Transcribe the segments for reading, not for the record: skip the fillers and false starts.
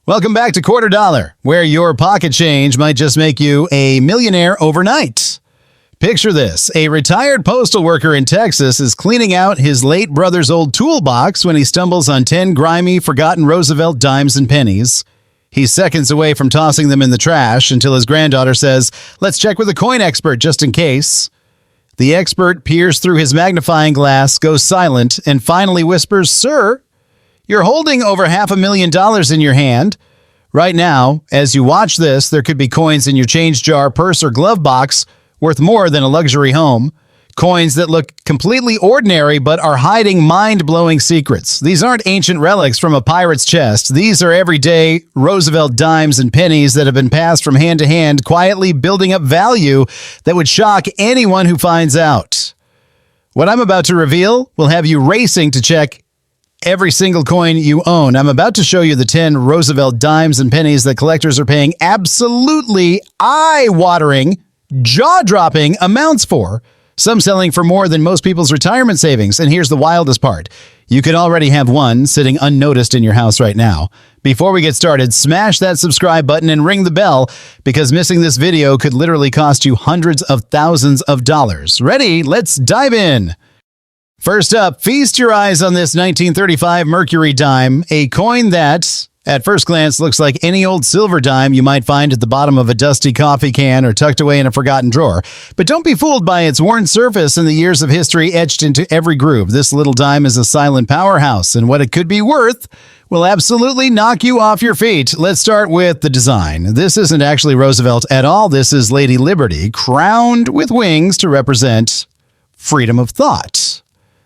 Welcome back to Quarter Dollar, where your pocket change might just make you a millionaire overnight. Picture this. A retired postal worker in Texas is cleaning out his late brother's old toolbox when he stumbles on 10 grimy, forgotten Roosevelt dimes and pennies. He's seconds away from tossing them in the trash until his granddaughter says, "Let's check with a coin expert just in case." The expert peers through his magnifying glass, goes silent, and finally whispers, "Sir, you're holding over $500,000 in your hand. Right now, as you watch this, there could be coins in your change jar, purse, or glove box worth more than a luxury home. Coins that look completely ordinary but are hiding mind-blowing secrets. These aren't ancient relics from a pirate's chest. These are everyday Roosevelt dimes and pennies that have been passed from hand to hand, quietly building up value that would shock anyone who finds out. What I'm about to reveal will have you racing to check every single coin you own. I'm about to show you the 10 Roosevelt dimes and pennies that collectors are paying absolutely eye-watering, jaw-dropping amounts for, some selling for more than most people's retirement savings. And here's the wildest part. You could already have one sitting unnoticed in your house right now. Before we get started, smash that subscribe button and ring the bell, because missing this video could literally cost you hundreds of thousands of dollars. Ready? Let's dive in. First up, feast your eyes on this 1935 Mercury dime, a coin that, at first glance, looks like any old silver dime you might find at the bottom of a dusty coffee can or tucked away in a forgotten drawer. But don't be fooled by its worn surface and the years of history etched into every groove. This little dime is a silent powerhouse, and what it could be worth will absolutely knock you off your feet. Let's start with the design. This isn't actually Roosevelt at all. This is Lady Liberty, crowned with wings to represent freedom of thought.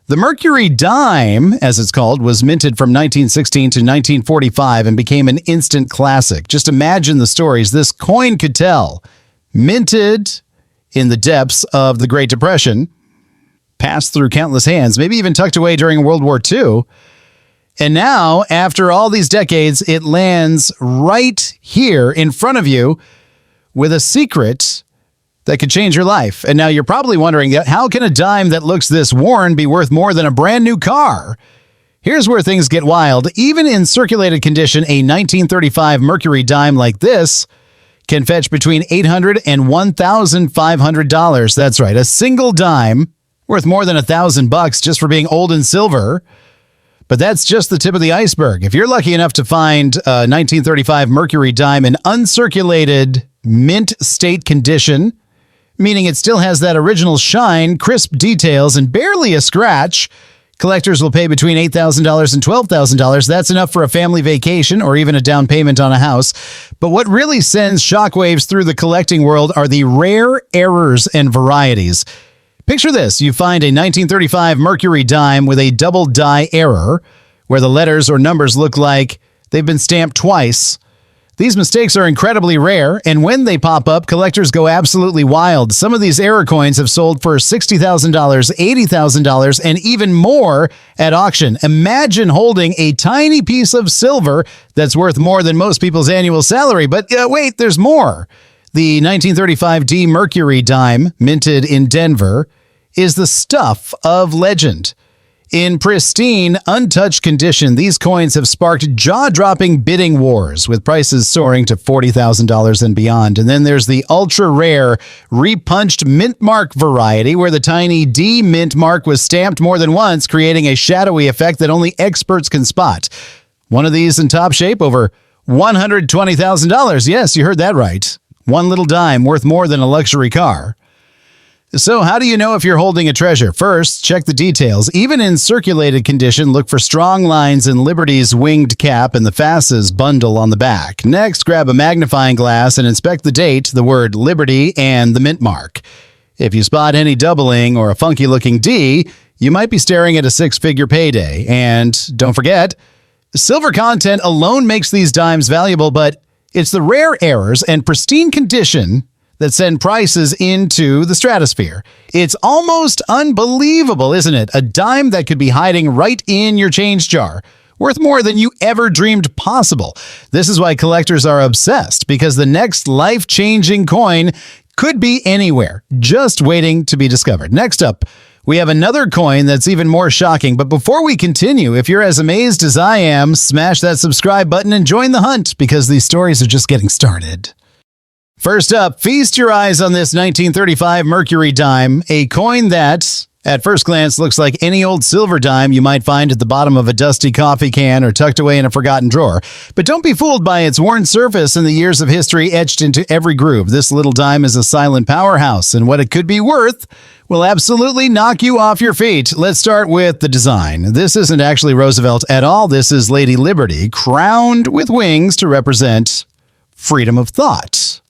The Mercury Dime, as it's called, was minted from 1916 to 1945 and became an instant classic. Just imagine the stories this coin could tell. Minted in the depths of the Great Depression, passed through countless hands, maybe even tucked away during World War II. And now, after all these decades, it lands right here in front of you with a secret that could change your life. And now you're probably wondering, how can a dime that looks this worn be worth more than a brand new car? Here's where things get wild. Even in circulated condition, a 1935 Mercury dime like this can fetch between $800 and $1,500. That's right, a single dime worth more than $1,000 just for being old and silver. But that's just the tip of the iceberg. If you're lucky enough to find a 1935 Mercury dime in uncirculated mint state condition, meaning it still has that original shine, crisp details, and barely a scratch, collectors will pay between $8,000 and $12,000. That's enough for a family vacation or even a down payment on a house. But what really sends shockwaves through the collecting world are the rare errors and varieties. Picture this. You find a 1935 Mercury dime with a double die error, where the letters or numbers look like they've been stamped twice. These mistakes are incredibly rare, and when they pop up, collectors go absolutely wild. Some of these error coins have sold for $60,000, $80,000, and even more at auction. Imagine holding a tiny piece of silver that's worth more than most people's annual salary. But wait, there's more. The 1935 D Mercury dime, minted in Denver, is the stuff of legend. In pristine, untouched condition, these coins have sparked jaw-dropping bidding wars, with prices soaring to $40,000 and beyond. And then there's the ultra-rare, repunched mint mark variety, where the tiny D mint mark was stamped more than once, creating a shadowy effect that only experts can spot. One of these in top shape, over $120,000. Yes, you heard that right. One little dime worth more than a luxury car. So how do you know if you're holding a treasure? First, check the details. Even in circulated condition, look for strong lines in Liberty's winged cap and the FAS's bundle on the back. Next, grab a magnifying glass and inspect the date, the word Liberty, and the mint mark. If you spot any doubling or a funky-looking D, you might be staring at a six-figure payday. And don't forget, silver content alone makes these dimes valuable, but it's the rare errors and pristine condition that send prices into the stratosphere. It's almost unbelievable, isn't it? A dime that could be hiding right in your change jar, worth more than you ever dreamed possible. This is why collectors are obsessed, because the next life-changing coin could be anywhere, just waiting to be discovered. Next up, we have another coin that's even more shocking. But before we continue, if you're as amazed as I am, smash that subscribe button and join the hunt because these stories are just getting started. First up, feast your eyes on this 1935 Mercury dime, a coin that, at first glance, looks like any old silver dime you might find at the bottom of a dusty coffee can or tucked away in a forgotten drawer. But don't be fooled by its worn surface and the years of history etched into every groove. This little dime is a silent powerhouse, and what it could be worth will absolutely knock you off your feet. Let's start with the design. This isn't actually Roosevelt at all. This is Lady Liberty, crowned with wings to represent freedom of thought.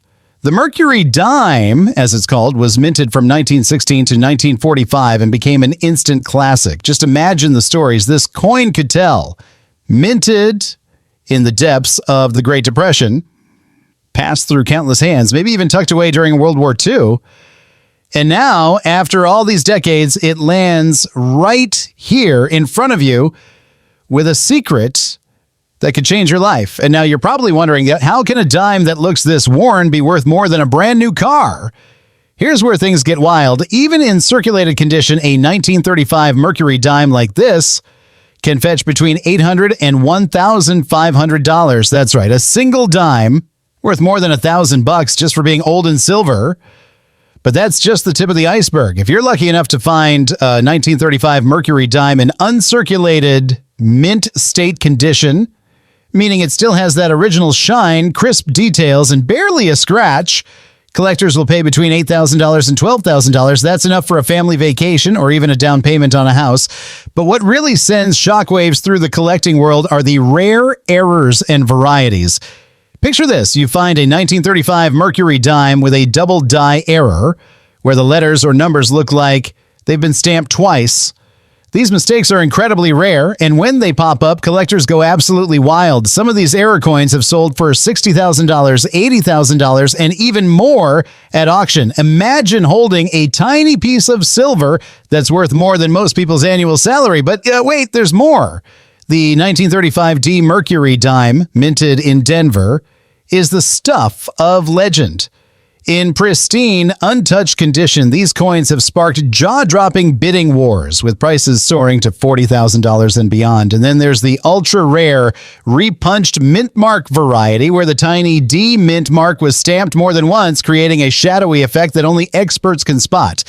The Mercury dime, as it's called, was minted from 1916 to 1945 and became an instant classic. Just imagine the stories this coin could tell. Minted in the depths of the Great Depression, passed through countless hands, maybe even tucked away during World War II. And now, after all these decades, it lands right here in front of you with a secret that could change your life. And now you're probably wondering, how can a dime that looks this worn be worth more than a brand new car? Here's where things get wild. Even in circulated condition, a 1935 Mercury dime like this can fetch between $800 and $1,500. That's right, a single dime worth more than $1,000 just for being old and silver. But that's just the tip of the iceberg. If you're lucky enough to find a 1935 Mercury dime in uncirculated mint state condition, meaning it still has that original shine, crisp details, and barely a scratch, collectors will pay between $8,000 and $12,000. That's enough for a family vacation or even a down payment on a house. But what really sends shockwaves through the collecting world are the rare errors and varieties. Picture this. You find a 1935 Mercury dime with a double die error, where the letters or numbers look like they've been stamped twice. These mistakes are incredibly rare, and when they pop up, collectors go absolutely wild. Some of these error coins have sold for $60,000, $80,000, and even more at auction. Imagine holding a tiny piece of silver that's worth more than most people's annual salary. But wait, there's more. The 1935 D Mercury dime, minted in Denver, is the stuff of legend. In pristine, untouched condition, these coins have sparked jaw-dropping bidding wars, with prices soaring to $40,000 and beyond. And then there's the ultra-rare, repunched mint mark variety, where the tiny D mint mark was stamped more than once, creating a shadowy effect that only experts can spot.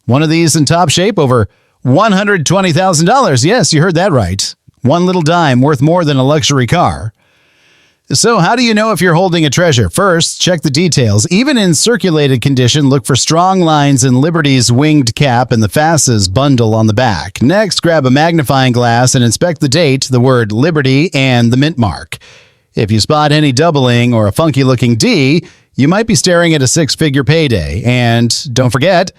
One of these in top shape, over $120,000. Yes, you heard that right. One little dime worth more than a luxury car. So how do you know if you're holding a treasure? First, check the details. Even in circulated condition, look for strong lines in Liberty's winged cap and the FAS's bundle on the back. Next, grab a magnifying glass and inspect the date, the word Liberty, and the mint mark. If you spot any doubling or a funky-looking D, you might be staring at a six-figure payday. And don't forget,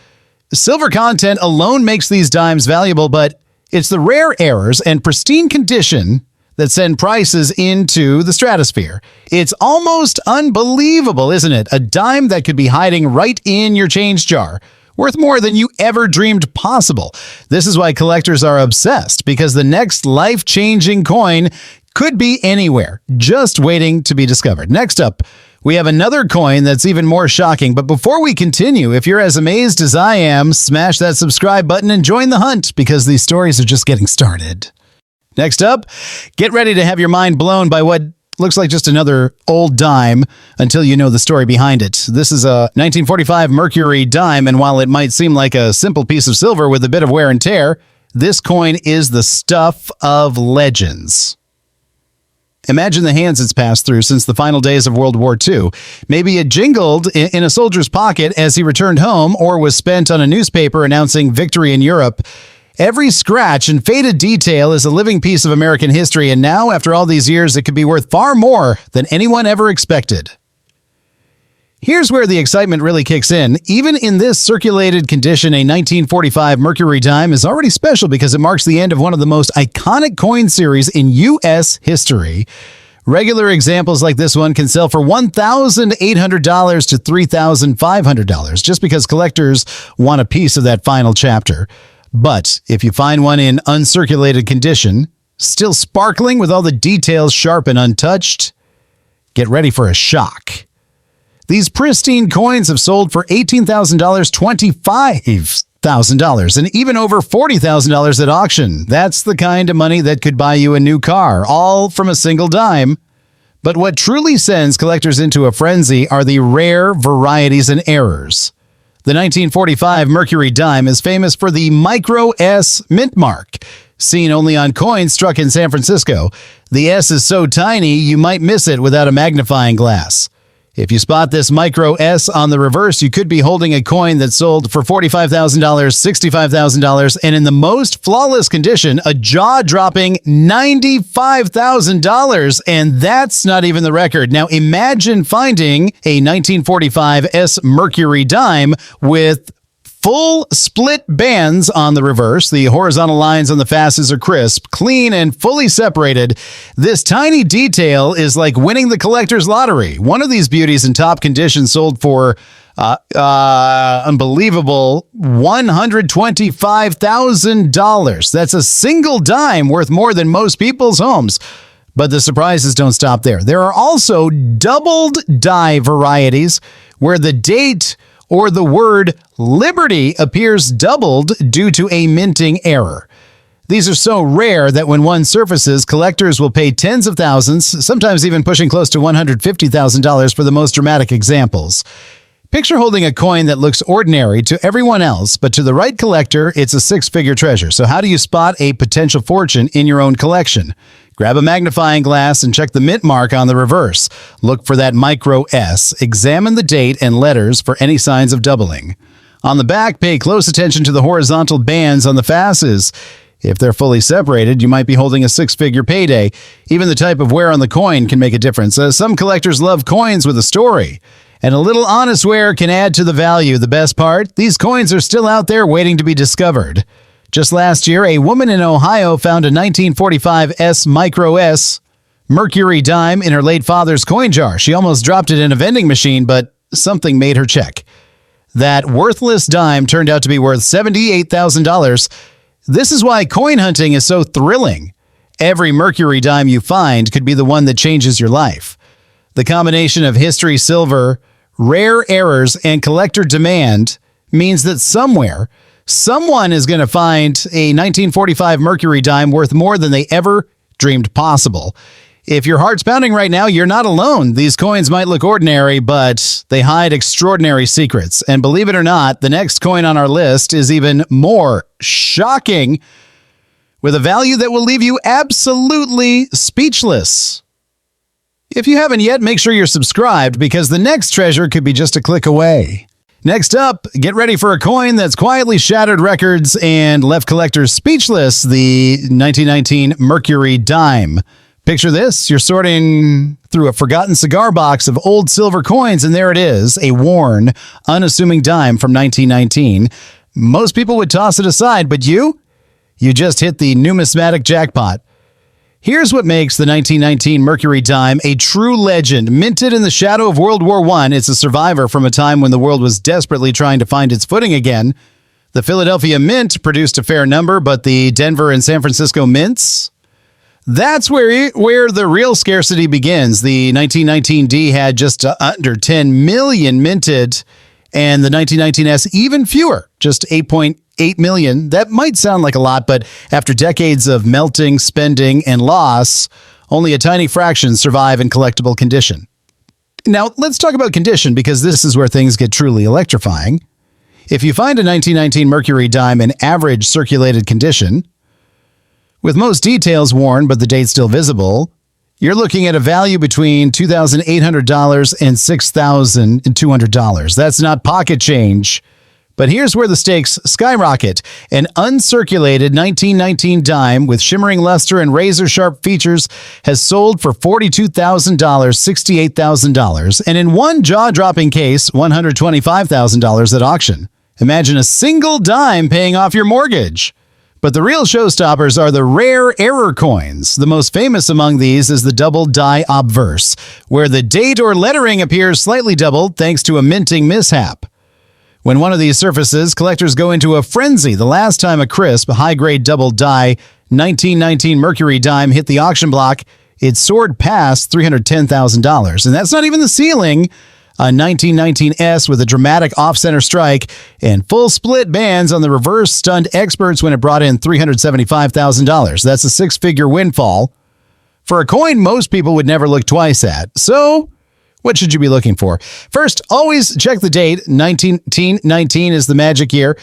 silver content alone makes these dimes valuable, but it's the rare errors and pristine condition that send prices into the stratosphere. It's almost unbelievable, isn't it? A dime that could be hiding right in your change jar, worth more than you ever dreamed possible. This is why collectors are obsessed, because the next life-changing coin could be anywhere, just waiting to be discovered. Next up, we have another coin that's even more shocking. But before we continue, if you're as amazed as I am, smash that subscribe button and join the hunt, because these stories are just getting started. Next up, get ready to have your mind blown by what looks like just another old dime until you know the story behind it. This is a 1945 Mercury dime, and while it might seem like a simple piece of silver with a bit of wear and tear, this coin is the stuff of legends. Imagine the hands it's passed through since the final days of World War II. Maybe it jingled in a soldier's pocket as he returned home, or was spent on a newspaper announcing victory in Europe. Every scratch and faded detail is a living piece of American history, and now, after all these years, it could be worth far more than anyone ever expected. Here's where the excitement really kicks in. Even in this circulated condition, a 1945 Mercury dime is already special because it marks the end of one of the most iconic coin series in U.S. history. Regular examples like this one can sell for $1,800 to $3,500 just because collectors want a piece of that final chapter. But if you find one in uncirculated condition, still sparkling with all the details sharp and untouched, get ready for a shock. These pristine coins have sold for $18,000, $30,000 and even over $40,000 at auction. That's the kind of money that could buy you a new car, all from a single dime. But what truly sends collectors into a frenzy are the rare varieties and errors. The 1945 Mercury Dime is famous for the Micro S mint mark. Seen only on coins struck in San Francisco, the S is so tiny you might miss it without a magnifying glass. If you spot this Micro S on the reverse, you could be holding a coin that sold for $45,000, $65,000, and in the most flawless condition, a jaw-dropping $95,000, and that's not even the record. Now imagine finding a 1945 S Mercury Dime with full split bands on the reverse. The horizontal lines on the facets are crisp, clean, and fully separated. This tiny detail is like winning the collector's lottery. One of these beauties in top condition sold for unbelievable $125,000. That's a single dime worth more than most people's homes. But the surprises don't stop there. There are also doubled die varieties where the date or the word Liberty appears doubled due to a minting error. These are so rare that when one surfaces, collectors will pay tens of thousands, sometimes even pushing close to $150,000 for the most dramatic examples. Picture holding a coin that looks ordinary to everyone else, but to the right collector, it's a six-figure treasure. So how do you spot a potential fortune in your own collection? Grab a magnifying glass and check the mint mark on the reverse. Look for that Micro S. Examine the date and letters for any signs of doubling. On the back, pay close attention to the horizontal bands on the facets. If they're fully separated, you might be holding a six-figure payday. Even the type of wear on the coin can make a difference. Some collectors love coins with a story, and a little honest wear can add to the value. The best part? These coins are still out there waiting to be discovered. Just last year, a woman in Ohio found a 1945 S Micro S Mercury Dime in her late father's coin jar. She almost dropped it in a vending machine, but something made her check. That worthless dime turned out to be worth $78,000. This is why coin hunting is so thrilling. Every Mercury Dime you find could be the one that changes your life. The combination of history silver, rare errors, and collector demand means that somewhere, someone is going to find a 1945 Mercury Dime worth more than they ever dreamed possible. If your heart's pounding right now, you're not alone. These coins might look ordinary, but they hide extraordinary secrets. And believe it or not, the next coin on our list is even more shocking, with a value that will leave you absolutely speechless. If you haven't yet, make sure you're subscribed, because the next treasure could be just a click away. Next up, get ready for a coin that's quietly shattered records and left collectors speechless, the 1919 Mercury Dime. Picture this, you're sorting through a forgotten cigar box of old silver coins, and there it is, a worn, unassuming dime from 1919. Most people would toss it aside, but you just hit the numismatic jackpot. Here's what makes the 1919 Mercury Dime a true legend. Minted in the shadow of World War I, it's a survivor from a time when the world was desperately trying to find its footing again. The Philadelphia Mint produced a fair number, but the Denver and San Francisco mints? That's where the real scarcity begins. The 1919D had just under 10 million minted, and the 1919S even fewer, just 8.8 million. That might sound like a lot, but after decades of melting, spending, and loss, only a tiny fraction survive in collectible condition. Now, let's talk about condition, because this is where things get truly electrifying. If you find a 1919 Mercury Dime in average circulated condition, with most details worn but the date still visible, you're looking at a value between $2,800 and $6,200. That's not pocket change. But here's where the stakes skyrocket. An uncirculated 1919 dime with shimmering luster and razor-sharp features has sold for $42,000, $68,000, and in one jaw-dropping case, $125,000 at auction. Imagine a single dime paying off your mortgage. But the real showstoppers are the rare error coins. The most famous among these is the double die Obverse, where the date or lettering appears slightly doubled thanks to a minting mishap. When one of these surfaces, collectors go into a frenzy. The last time a crisp, high-grade double die 1919 Mercury Dime hit the auction block, it soared past $310,000. And that's not even the ceiling. a 1919S with a dramatic off-center strike, and full split bands on the reverse stunned experts when it brought in $375,000. That's a six-figure windfall for a coin most people would never look twice at. So, what should you be looking for? First, always check the date. 1919 is the magic year.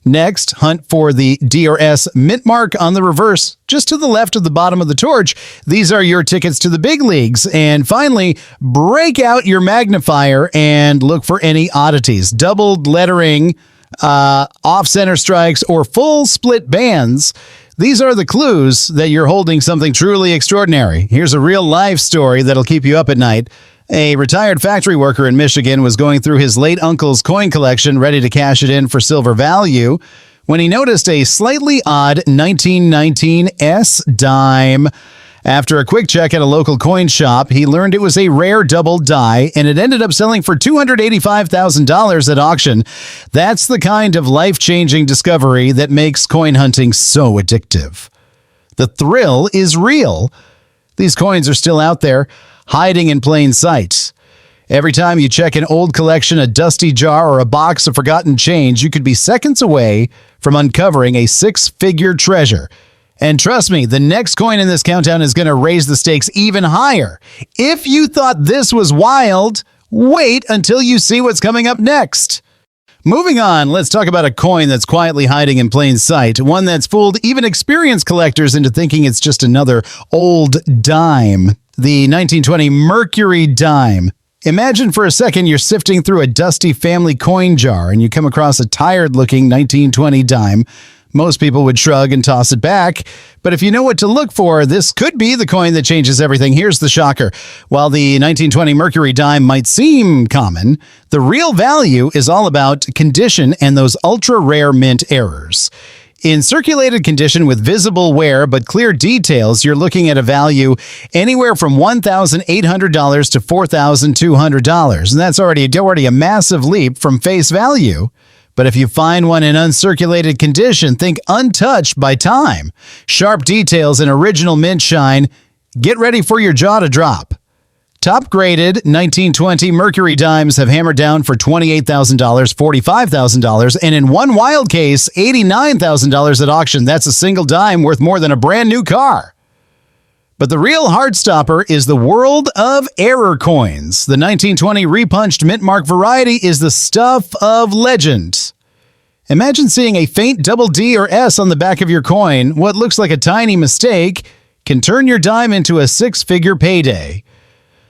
Next, hunt for the D or S mint mark on the reverse, just to the left of the bottom of the torch. These are your tickets to the big leagues. And finally, break out your magnifier and look for any oddities. Doubled lettering, off-center strikes, or full split bands. These are the clues that you're holding something truly extraordinary. Here's a real-life story that'll keep you up at night. A retired factory worker in Michigan was going through his late uncle's coin collection, ready to cash it in for silver value, when he noticed a slightly odd 1919 S dime. After a quick check at a local coin shop, he learned it was a rare double die, and it ended up selling for $285,000 at auction. That's the kind of life-changing discovery that makes coin hunting so addictive. The thrill is real. These coins are still out there, hiding in plain sight. Every time you check an old collection, a dusty jar, or a box of forgotten change, you could be seconds away from uncovering a six-figure treasure. And trust me, the next coin in this countdown is going to raise the stakes even higher. If you thought this was wild, wait until you see what's coming up next. Moving on, let's talk about a coin that's quietly hiding in plain sight, one that's fooled even experienced collectors into thinking it's just another old dime. The 1920 Mercury Dime. Imagine for a second you're sifting through a dusty family coin jar and you come across a tired-looking 1920 dime. Most people would shrug and toss it back, but if you know what to look for, this could be the coin that changes everything. Here's the shocker. While the 1920 Mercury Dime might seem common, the real value is all about condition and those ultra-rare mint errors. In circulated condition with visible wear but clear details, you're looking at a value anywhere from $1,800 to $4,200, and that's already a massive leap from face value. But if you find one in uncirculated condition, think untouched by time. Sharp details and original mint shine. Get ready for your jaw to drop. Top-graded 1920 Mercury Dimes have hammered down for $28,000, $45,000, and in one wild case, $89,000 at auction. That's a single dime worth more than a brand new car. But the real heartstopper is the world of error coins. The 1920 repunched mint mark variety is the stuff of legend. Imagine seeing a faint double D or S on the back of your coin. What looks like a tiny mistake can turn your dime into a six-figure payday.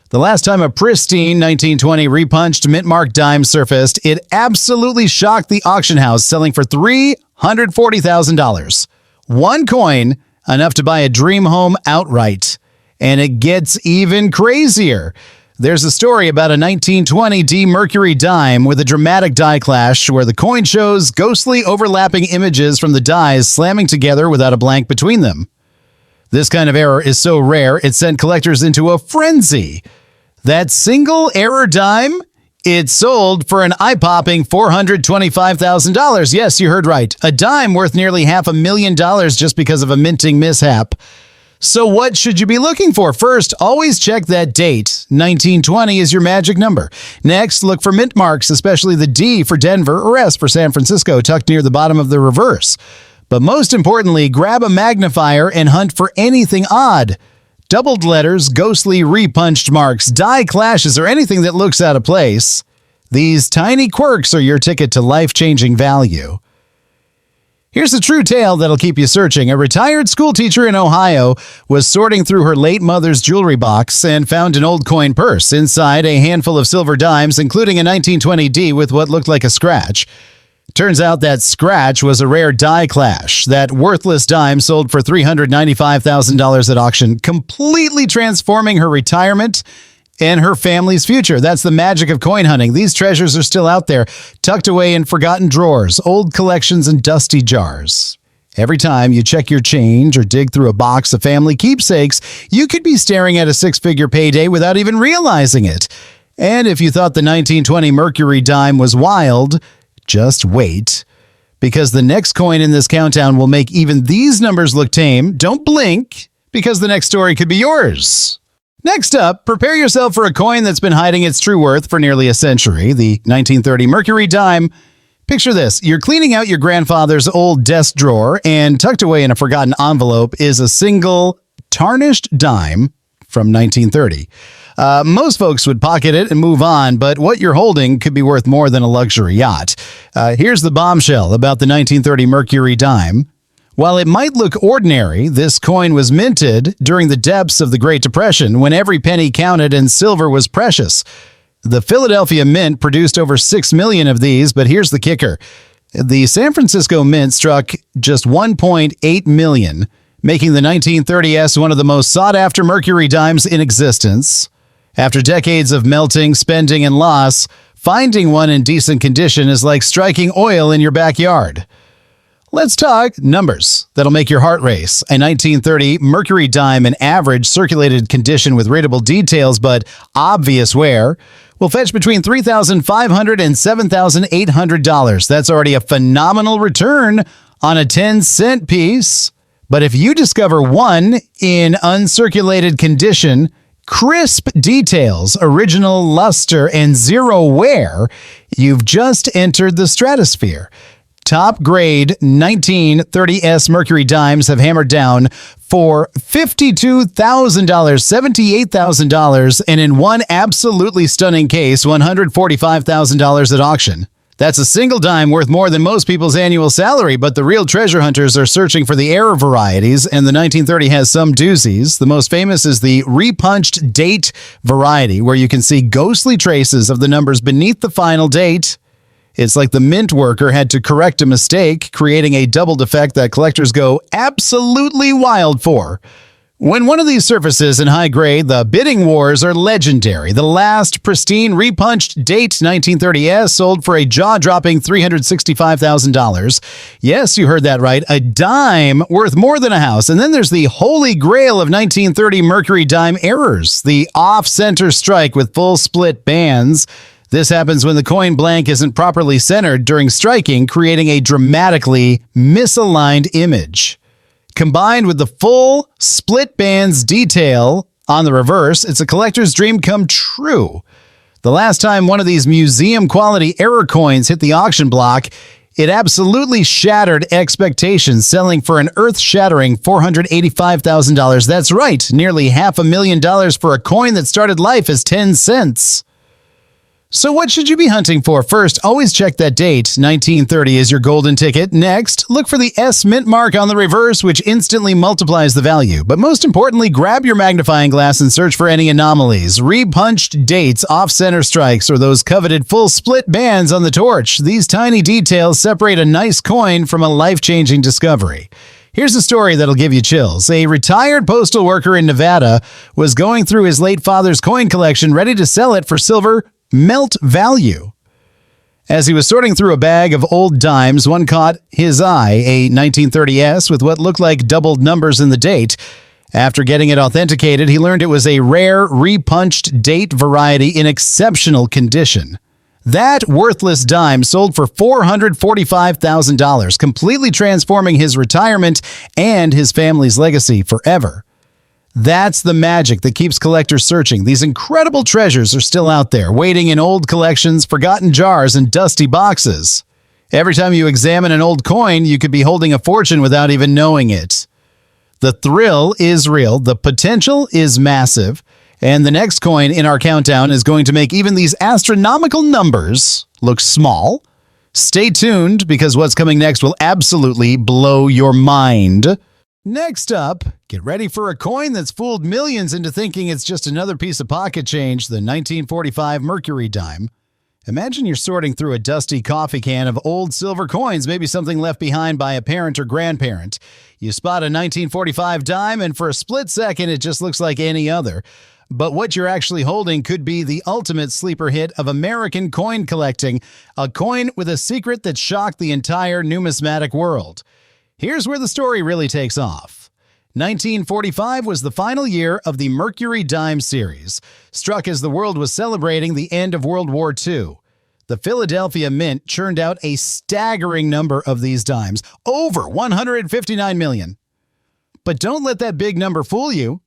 The last time a pristine 1920 repunched mint mark dime surfaced, it absolutely shocked the auction house, selling for $340,000. One coin, enough to buy a dream home outright. And it gets even crazier. There's a story about a 1920 D Mercury dime with a dramatic die clash where the coin shows ghostly overlapping images from the dies slamming together without a blank between them. This kind of error is so rare, it sent collectors into a frenzy. That single error dime, it sold for an eye-popping $425,000. Yes, you heard right. A dime worth nearly $500,000 just because of a minting mishap. So what should you be looking for? First, always check that date. 1920 is your magic number. Next, look for mint marks, especially the D for Denver or S for San Francisco, tucked near the bottom of the reverse. But most importantly, grab a magnifier and hunt for anything odd. Doubled letters, ghostly repunched marks, die clashes, or anything that looks out of place. These tiny quirks are your ticket to life-changing value. Here's a true tale that'll keep you searching. A retired schoolteacher in Ohio was sorting through her late mother's jewelry box and found an old coin purse. Inside, a handful of silver dimes, including a 1920 D with what looked like a scratch. Turns out that scratch was a rare die clash. That worthless dime sold for $395,000 at auction, completely transforming her retirement and her family's future. That's the magic of coin hunting. These treasures are still out there, tucked away in forgotten drawers, old collections, and dusty jars. Every time you check your change or dig through a box of family keepsakes, you could be staring at a six-figure payday without even realizing it. And if you thought the 1920 Mercury dime was wild, just wait, because the next coin in this countdown will make even these numbers look tame. Don't blink, because the next story could be yours. Next up, prepare yourself for a coin that's been hiding its true worth for nearly a century, the 1930 Mercury Dime. Picture this. You're cleaning out your grandfather's old desk drawer, and tucked away in a forgotten envelope is a single tarnished dime from 1930. Most folks would pocket it and move on, but what you're holding could be worth more than a luxury yacht. Here's the bombshell about the 1930 Mercury Dime. While it might look ordinary, this coin was minted during the depths of the Great Depression when every penny counted and silver was precious. The Philadelphia Mint produced over 6 million of these, but here's the kicker. The San Francisco Mint struck just 1.8 million, making the 1930s one of the most sought-after Mercury dimes in existence. After decades of melting, spending, and loss, finding one in decent condition is like striking oil in your backyard. Let's talk numbers that'll make your heart race. A 1930 Mercury dime in average circulated condition with readable details but obvious wear will fetch between $3,500 and $7,800. That's already a phenomenal return on a 10-cent piece. But if you discover one in uncirculated condition, crisp details, original luster, and zero wear, you've just entered the stratosphere. Top grade 1930s Mercury dimes have hammered down for $52,000, $78,000, and in one absolutely stunning case, $145,000 at auction. That's a single dime worth more than most people's annual salary, but the real treasure hunters are searching for the error varieties, and the 1930 has some doozies. The most famous is the repunched date variety, where you can see ghostly traces of the numbers beneath the final date. It's like the mint worker had to correct a mistake, creating a double defect that collectors go absolutely wild for. When one of these surfaces in high grade, the bidding wars are legendary. The last pristine repunched date 1930s sold for a jaw-dropping $365,000. Yes, you heard that right. A dime worth more than a house. And then there's the holy grail of 1930 Mercury dime errors, the off-center strike with full split bands. This happens when the coin blank isn't properly centered during striking, creating a dramatically misaligned image. Combined with the full split bands detail on the reverse, it's a collector's dream come true. The last time one of these museum-quality error coins hit the auction block, it absolutely shattered expectations, selling for an earth-shattering $485,000. That's right, nearly $500,000 for a coin that started life as 10 cents. So what should you be hunting for? First, always check that date. 1930 is your golden ticket. Next, look for the S mint mark on the reverse, which instantly multiplies the value. But most importantly, grab your magnifying glass and search for any anomalies. Repunched dates, off-center strikes, or those coveted full split bands on the torch. These tiny details separate a nice coin from a life-changing discovery. Here's a story that'll give you chills. A retired postal worker in Nevada was going through his late father's coin collection, ready to sell it for silver melt value. As he was sorting through a bag of old dimes, one caught his eye, a 1930s with what looked like doubled numbers in the date. After getting it authenticated, he learned it was a rare, repunched date variety in exceptional condition. That worthless dime sold for $445,000, completely transforming his retirement and his family's legacy forever. That's the magic that keeps collectors searching. These incredible treasures are still out there, waiting in old collections, forgotten jars, and dusty boxes. Every time you examine an old coin, you could be holding a fortune without even knowing it. The thrill is real, the potential is massive, and the next coin in our countdown is going to make even these astronomical numbers look small. Stay tuned, because what's coming next will absolutely blow your mind. Next up, get ready for a coin that's fooled millions into thinking it's just another piece of pocket change, the 1945 Mercury dime. Imagine you're sorting through a dusty coffee can of old silver coins, maybe something left behind by a parent or grandparent. You spot a 1945 dime, and for a split second, it just looks like any other. But what you're actually holding could be the ultimate sleeper hit of American coin collecting, a coin with a secret that shocked the entire numismatic world. Here's where the story really takes off. 1945 was the final year of the Mercury Dime series, struck as the world was celebrating the end of World War II. The Philadelphia Mint churned out a staggering number of these dimes, over 159 million. But don't let that big number fool you.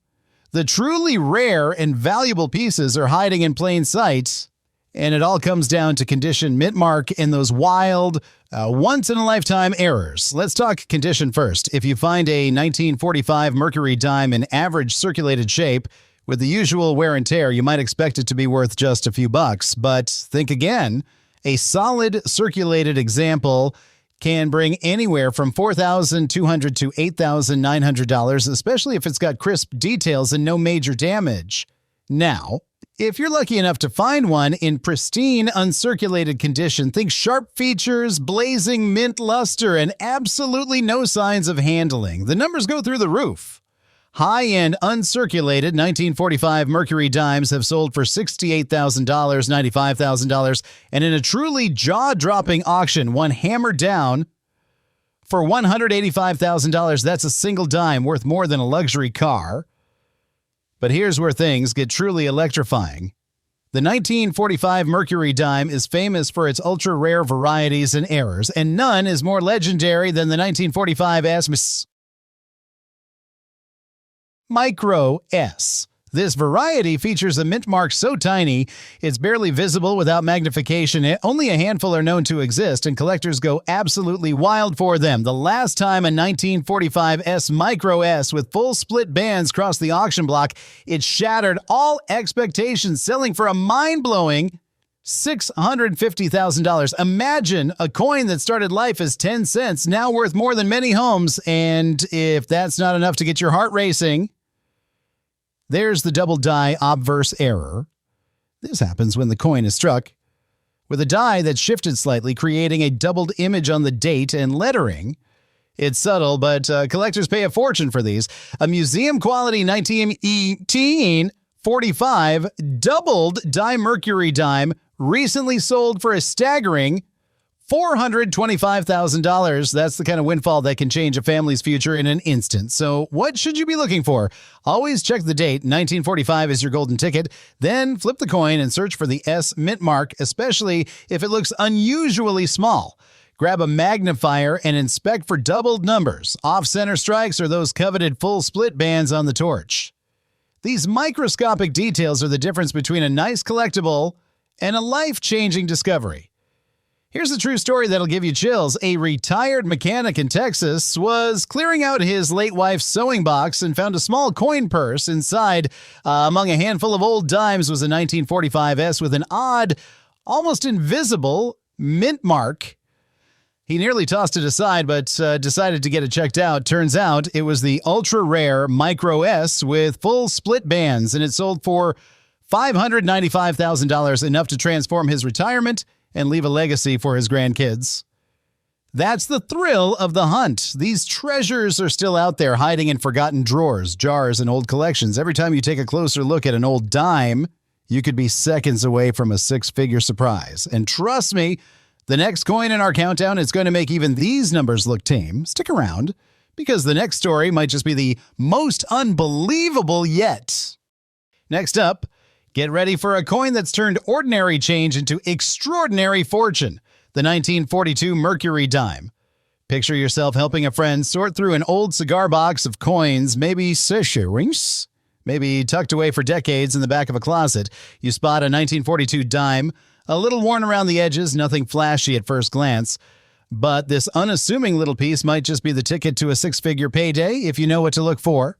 The truly rare and valuable pieces are hiding in plain sight, and it all comes down to condition, mint mark, and those wild, once-in-a-lifetime errors. Let's talk condition first. If you find a 1945 Mercury Dime in average circulated shape, with the usual wear and tear, you might expect it to be worth just a few bucks. But think again, a solid circulated example can bring anywhere from $4,200 to $8,900, especially if it's got crisp details and no major damage. Now, if you're lucky enough to find one in pristine, uncirculated condition, think sharp features, blazing mint luster, and absolutely no signs of handling. The numbers go through the roof. High-end, uncirculated 1945 Mercury Dimes have sold for $68,000, $95,000, and in a truly jaw-dropping auction, one hammered down for $185,000. That's a single dime worth more than a luxury car. But here's where things get truly electrifying. The 1945 Mercury Dime is famous for its ultra-rare varieties and errors, and none is more legendary than the 1945 Micro S. This variety features a mint mark so tiny, it's barely visible without magnification. Only a handful are known to exist, and collectors go absolutely wild for them. The last time a 1945 S Micro S with full split bands crossed the auction block, it shattered all expectations, selling for a mind-blowing $650,000. Imagine a coin that started life as 10 cents, now worth more than many homes, and if that's not enough to get your heart racing, there's the double die obverse error. This happens when the coin is struck with a die that shifted slightly, creating a doubled image on the date and lettering. It's subtle, but collectors pay a fortune for these. A museum-quality 1945 doubled die Mercury Dime recently sold for a staggering $425,000. That's the kind of windfall that can change a family's future in an instant. So what should you be looking for? Always check the date. 1945 is your golden ticket. Then flip the coin and search for the S mint mark, especially if it looks unusually small. Grab a magnifier and inspect for doubled numbers, off-center strikes, or those coveted full split bands on the torch. These microscopic details are the difference between a nice collectible and a life-changing discovery. Here's a true story that'll give you chills. A retired mechanic in Texas was clearing out his late wife's sewing box and found a small coin purse. Inside, among a handful of old dimes, was a 1945 S with an odd, almost invisible mint mark. He nearly tossed it aside, but decided to get it checked out. Turns out it was the ultra-rare Micro S with full split bands, and it sold for $595,000, enough to transform his retirement and leave a legacy for his grandkids. That's the thrill of the hunt. These treasures are still out there, hiding in forgotten drawers, jars, and old collections. Every time you take a closer look at an old dime, you could be seconds away from a six-figure surprise. And trust me, the next coin in our countdown is going to make even these numbers look tame. Stick around, because the next story might just be the most unbelievable yet. Next up, get ready for a coin that's turned ordinary change into extraordinary fortune. The 1942 Mercury Dime. Picture yourself helping a friend sort through an old cigar box of coins, maybe sessions, maybe tucked away for decades in the back of a closet. You spot a 1942 dime, a little worn around the edges, nothing flashy at first glance. But this unassuming little piece might just be the ticket to a six-figure payday if you know what to look for.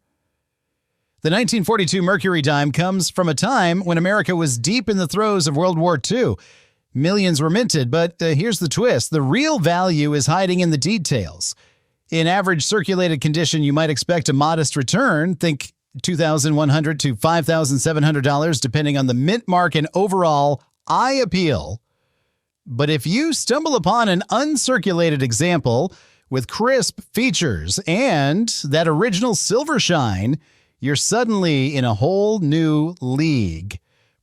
The 1942 Mercury Dime comes from a time when America was deep in the throes of World War II. Millions were minted, but here's the twist. The real value is hiding in the details. In average circulated condition, you might expect a modest return. Think $2,100 to $5,700, depending on the mint mark and overall eye appeal. But if you stumble upon an uncirculated example with crisp features and that original silver shine, you're suddenly in a whole new league.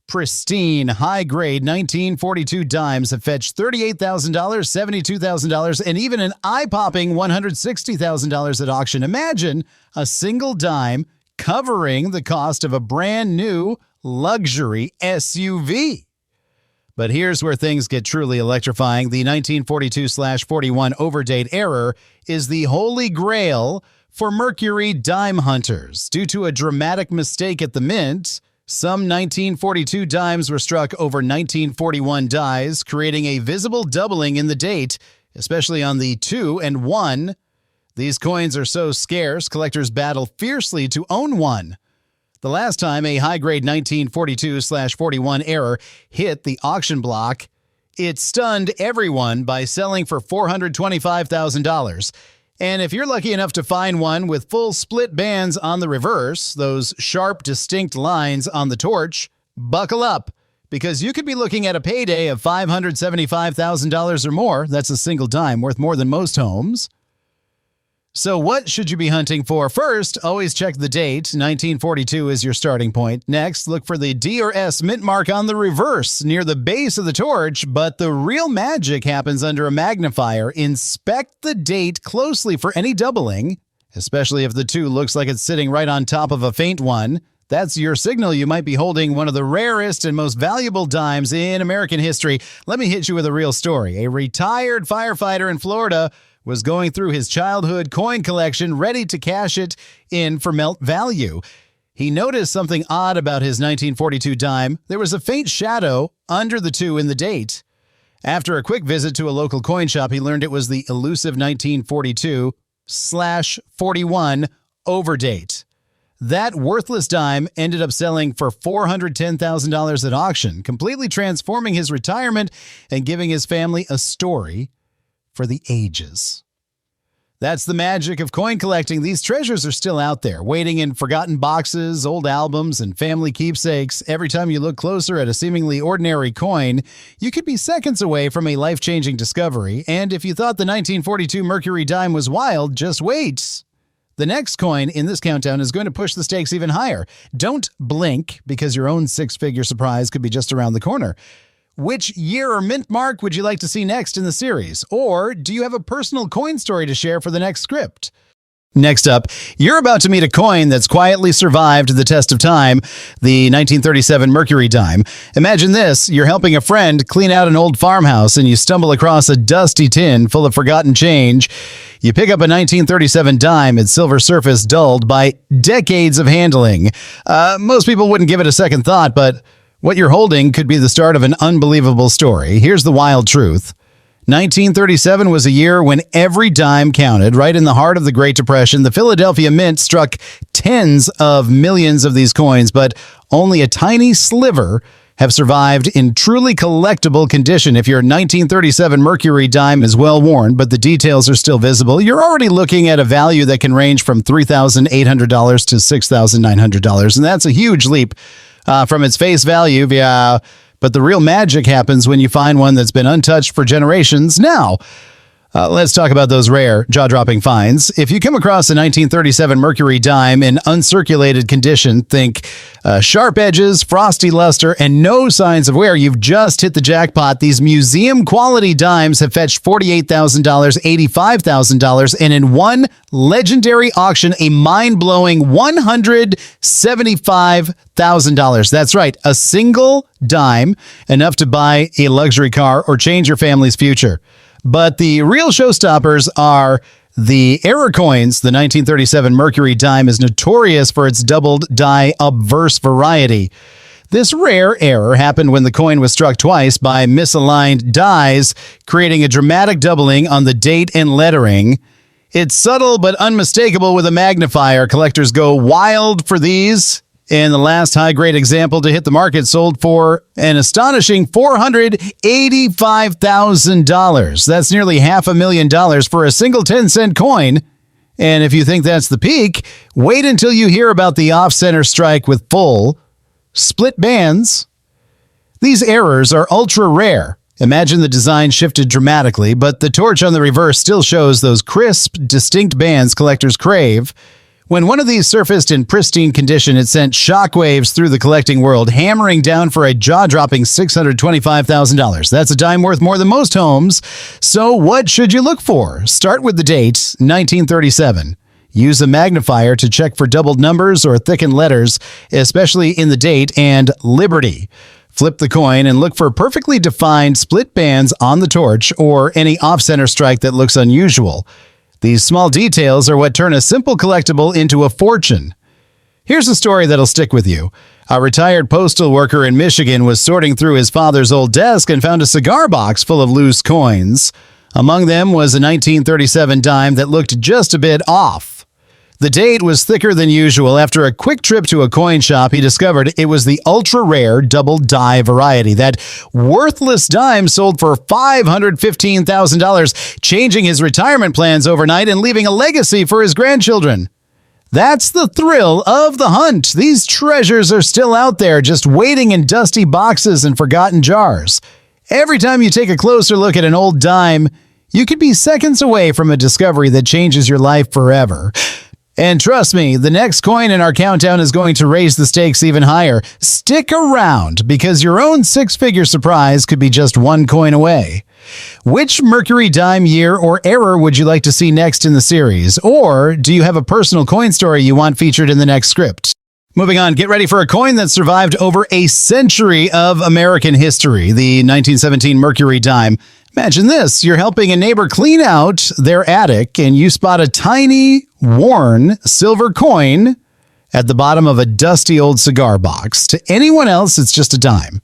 Pristine, high-grade 1942 dimes have fetched $38,000, $72,000, and even an eye-popping $160,000 at auction. Imagine a single dime covering the cost of a brand new luxury SUV. But here's where things get truly electrifying. The 1942/41 Overdate error is the holy grail for Mercury Dime hunters. Due to a dramatic mistake at the mint, some 1942 dimes were struck over 1941 dies, creating a visible doubling in the date, especially on the 2 and 1. These coins are so scarce, collectors battle fiercely to own one. The last time a high-grade 1942/41 error hit the auction block, it stunned everyone by selling for $425,000. And if you're lucky enough to find one with full split bands on the reverse, those sharp, distinct lines on the torch, buckle up, because you could be looking at a payday of $575,000 or more. That's a single dime worth more than most homes. So what should you be hunting for? First, always check the date. 1942 is your starting point. Next, look for the D or S mint mark on the reverse near the base of the torch, but the real magic happens under a magnifier. Inspect the date closely for any doubling, especially if the 2 looks like it's sitting right on top of a faint 1. That's your signal you might be holding one of the rarest and most valuable dimes in American history. Let me hit you with a real story. A retired firefighter in Florida was going through his childhood coin collection, ready to cash it in for melt value. He noticed something odd about his 1942 dime. There was a faint shadow under the 2 in the date. After a quick visit to a local coin shop, he learned it was the elusive 1942/41 Overdate. That worthless dime ended up selling for $410,000 at auction, completely transforming his retirement and giving his family a story for the ages. That's the magic of coin collecting. These treasures are still out there, waiting in forgotten boxes, old albums, and family keepsakes. Every time you look closer at a seemingly ordinary coin, you could be seconds away from a life-changing discovery. And if you thought the 1942 Mercury dime was wild, just wait. The next coin in this countdown is going to push the stakes even higher. Don't blink, because your own six-figure surprise could be just around the corner. Which year or mint mark would you like to see next in the series? Or do you have a personal coin story to share for the next script? Next up, you're about to meet a coin that's quietly survived the test of time, the 1937 Mercury dime. Imagine this, you're helping a friend clean out an old farmhouse and you stumble across a dusty tin full of forgotten change. You pick up a 1937 dime, its silver surface dulled by decades of handling. Most people wouldn't give it a second thought, but what you're holding could be the start of an unbelievable story. Here's the wild truth. 1937 was a year when every dime counted. Right in the heart of the Great Depression, the Philadelphia Mint struck tens of millions of these coins, but only a tiny sliver have survived in truly collectible condition. If your 1937 Mercury dime is well worn, but the details are still visible, you're already looking at a value that can range from $3,800 to $6,900, and that's a huge leap from its face value, but the real magic happens when you find one that's been untouched for generations. Now, let's talk about those rare, jaw-dropping finds. If you come across a 1937 Mercury dime in uncirculated condition, think sharp edges, frosty luster, and no signs of wear, you've just hit the jackpot. These museum-quality dimes have fetched $48,000, $85,000, and in one legendary auction, a mind-blowing $175,000. That's right, a single dime, enough to buy a luxury car or change your family's future. But the real showstoppers are the error coins. The 1937 Mercury dime is notorious for its doubled die obverse variety. This rare error happened when the coin was struck twice by misaligned dies, creating a dramatic doubling on the date and lettering. It's subtle but unmistakable with a magnifier. Collectors go wild for these. And the last high-grade example to hit the market sold for an astonishing $485,000. That's nearly $500,000 for a single 10-cent coin. And if you think that's the peak, wait until you hear about the off-center strike with full split bands. These errors are ultra-rare. Imagine the design shifted dramatically, but the torch on the reverse still shows those crisp, distinct bands collectors crave. When one of these surfaced in pristine condition, it sent shockwaves through the collecting world, hammering down for a jaw-dropping $625,000. That's a dime worth more than most homes. So what should you look for? Start with the date, 1937. Use a magnifier to check for doubled numbers or thickened letters, especially in the date, and Liberty. Flip the coin and look for perfectly defined split bands on the torch or any off-center strike that looks unusual. These small details are what turn a simple collectible into a fortune. Here's a story that'll stick with you. A retired postal worker in Michigan was sorting through his father's old desk and found a cigar box full of loose coins. Among them was a 1937 dime that looked just a bit off. The date was thicker than usual. After a quick trip to a coin shop, he discovered it was the ultra-rare double die variety. That worthless dime sold for $515,000, changing his retirement plans overnight and leaving a legacy for his grandchildren. That's the thrill of the hunt. These treasures are still out there, just waiting in dusty boxes and forgotten jars. Every time you take a closer look at an old dime, you could be seconds away from a discovery that changes your life forever. And trust me, the next coin in our countdown is going to raise the stakes even higher. Stick around, because your own six-figure surprise could be just one coin away. Which Mercury dime year or era would you like to see next in the series? Or do you have a personal coin story you want featured in the next script? Moving on, get ready for a coin that survived over a century of American history, the 1917 Mercury dime. Imagine this, you're helping a neighbor clean out their attic and you spot a tiny, worn silver coin at the bottom of a dusty old cigar box. To anyone else, it's just a dime.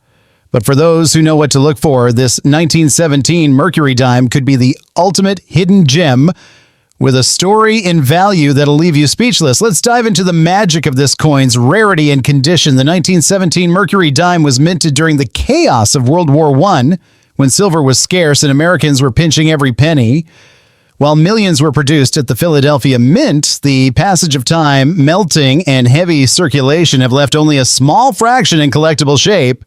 But for those who know what to look for, this 1917 Mercury dime could be the ultimate hidden gem with a story and value that'll leave you speechless. Let's dive into the magic of this coin's rarity and condition. The 1917 Mercury dime was minted during the chaos of World War I, when silver was scarce and Americans were pinching every penny. While millions were produced at the Philadelphia Mint, the passage of time, melting, and heavy circulation have left only a small fraction in collectible shape.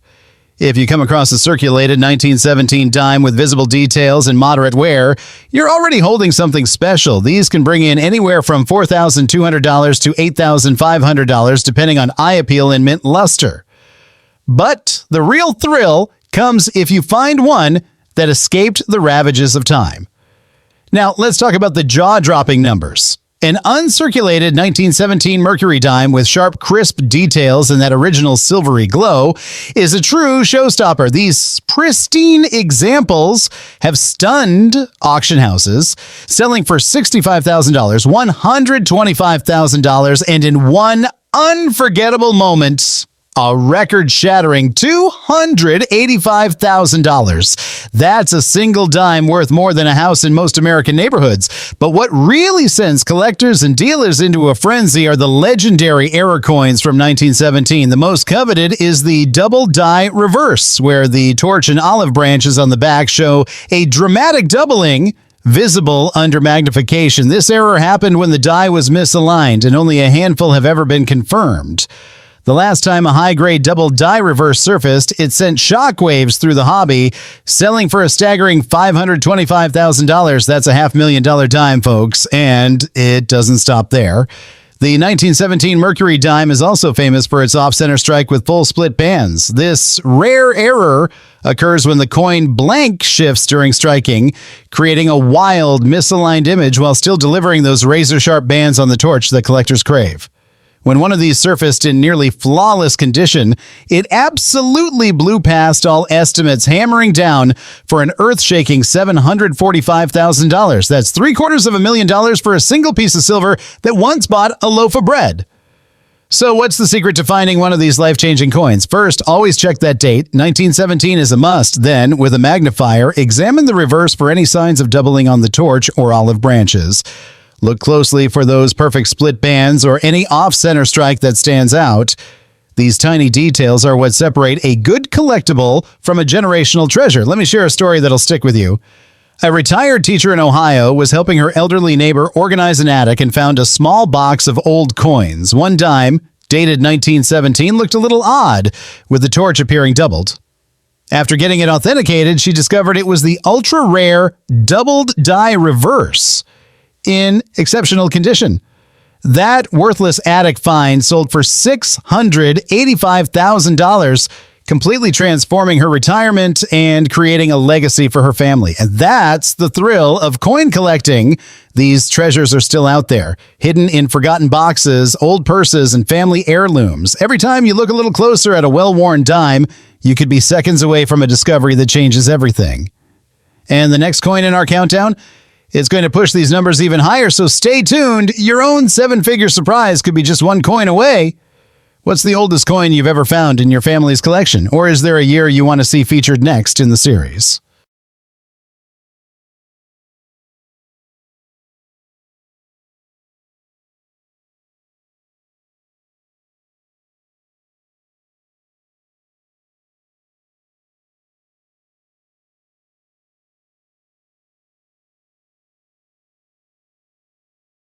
If you come across a circulated 1917 dime with visible details and moderate wear, you're already holding something special. These can bring in anywhere from $4,200 to $8,500, depending on eye appeal and mint luster. But the real thrill comes if you find one that escaped the ravages of time. Now, let's talk about the jaw-dropping numbers. An uncirculated 1917 Mercury dime with sharp, crisp details and that original silvery glow is a true showstopper. These pristine examples have stunned auction houses, selling for $65,000, $125,000, and in one unforgettable moment, a record-shattering $285,000. That's a single dime worth more than a house in most American neighborhoods. But what really sends collectors and dealers into a frenzy are the legendary error coins from 1917. The most coveted is the double die reverse, where the torch and olive branches on the back show a dramatic doubling visible under magnification. This error happened when the die was misaligned, and only a handful have ever been confirmed. The last time a high-grade double die reverse surfaced, it sent shockwaves through the hobby, selling for a staggering $525,000. That's a $500,000 dime, folks, and it doesn't stop there. The 1917 Mercury dime is also famous for its off-center strike with full split bands. This rare error occurs when the coin blank shifts during striking, creating a wild, misaligned image while still delivering those razor-sharp bands on the torch that collectors crave. When one of these surfaced in nearly flawless condition, it absolutely blew past all estimates, hammering down for an earth-shaking $745,000. That's $750,000 for a single piece of silver that once bought a loaf of bread. So what's the secret to finding one of these life-changing coins? First, always check that date. 1917 is a must. Then, with a magnifier, examine the reverse for any signs of doubling on the torch or olive branches. Look closely for those perfect split bands or any off-center strike that stands out. These tiny details are what separate a good collectible from a generational treasure. Let me share a story that'll stick with you. A retired teacher in Ohio was helping her elderly neighbor organize an attic and found a small box of old coins. One dime, dated 1917, looked a little odd, with the torch appearing doubled. After getting it authenticated, she discovered it was the ultra-rare doubled die reverse in exceptional condition. That worthless attic find sold for $685,000, completely transforming her retirement and creating a legacy for her family. And that's the thrill of coin collecting. These treasures are still out there, hidden in forgotten boxes, old purses, and family heirlooms. Every time you look a little closer at a well-worn dime, you could be seconds away from a discovery that changes everything. And the next coin in our countdown, It's going to push these numbers even higher, so stay tuned. Your own seven-figure surprise could be just one coin away. What's the oldest coin you've ever found in your family's collection? Or is there a year you want to see featured next in the series?